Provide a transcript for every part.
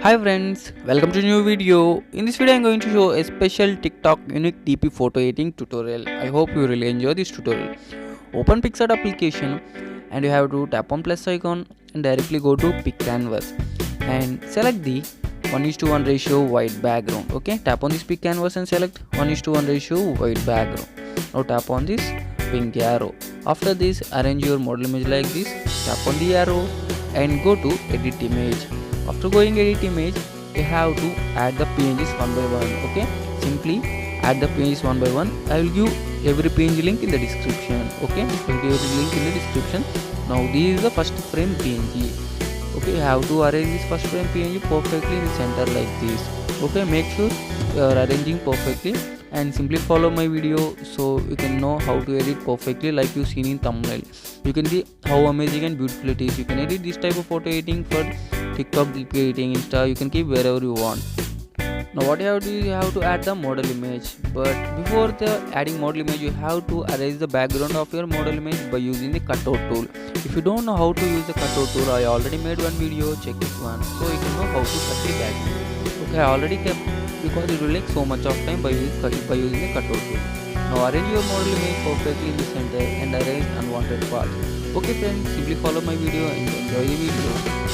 Hi friends, welcome to a new video. In this video I'm going to show a special TikTok unique DP photo editing tutorial. I hope you really enjoy this tutorial. Open Picsart application and you have to tap on plus icon and directly go to pick canvas and select the 1:1 ratio white background. Okay, tap on this pick canvas and select 1:1 ratio white background. Now tap on this pink arrow. After this, arrange your model image like this. Tap on the arrow and go to edit image. After going edit image, you have to add the pngs one by one. Okay, simply add the pngs one by one. I will give every png link in the description. Okay, I will give every link in the description. Now this is the first frame png. Okay, you have to arrange this first frame png perfectly in the center like this. Okay, make sure you are arranging perfectly and simply follow my video so you can know how to edit perfectly like you seen in thumbnail. You can see how amazing and beautiful it is. You can edit this type of photo editing for TikTok, DP editing, Insta. You can keep wherever you want. Now what you have to do, you have to add the model image. But before the adding model image, you have to arrange the background of your model image by using the cutout tool. If you don't know how to use the cutout tool, I already made one video. Check it one so you can know how to cut the background. Okay, I already kept because it will take so much of time by using the cutout tool. Now arrange your model image perfectly in the center and arrange unwanted parts. Okay friends, simply follow my video and enjoy the video.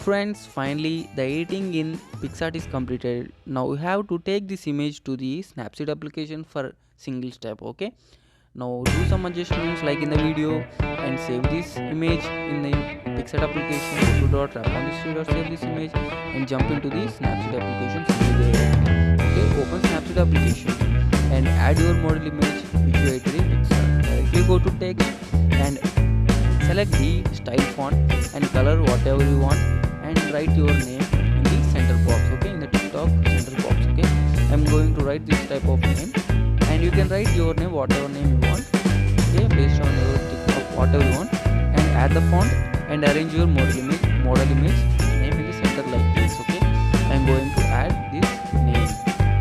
Friends, finally the editing in Picsart is completed. Now we have to take this image to the Snapseed application for single step. Okay, now do some adjustments like in the video and save this image in the Picsart application. Go to dot, tap on this tree dot, save this image and jump into the Snapseed application. Okay, open Snapseed application and add your model image which you edited in Picsart. Directly go to text and select the style font and color whatever you want and write your name in the center box. Okay, in the TikTok center box. Okay, I'm going to write this type of name and you can write your name whatever name you want. Okay, based on your TikTok whatever you want and add the font and arrange your model image name in the center like this. Okay, I'm going to add this name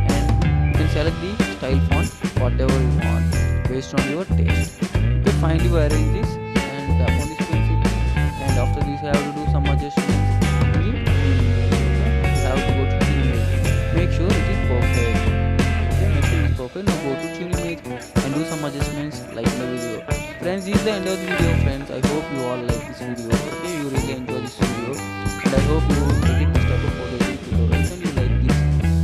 and you can select the style font whatever you want based on your taste. Okay, finally we arrange this and tap on this pencil and after this I have to do some adjustments in the image. Okay, you have to go to the image, make sure it is perfect. Okay, make sure it is perfect. Now go to tune image and do some adjustments like in the video. Friends, this is the end of the video. Friends, I hope you all like this video. Okay, you really enjoy this video and I hope you edit this type of photo editing tutorials and you like this.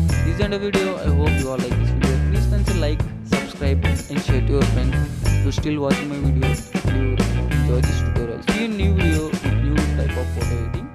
This is the end of the video. I hope you all like this video. Please consider like, subscribe and share to your friends. If you're still watching my video, you enjoy this tutorial. See you in new video with new type of photo editing.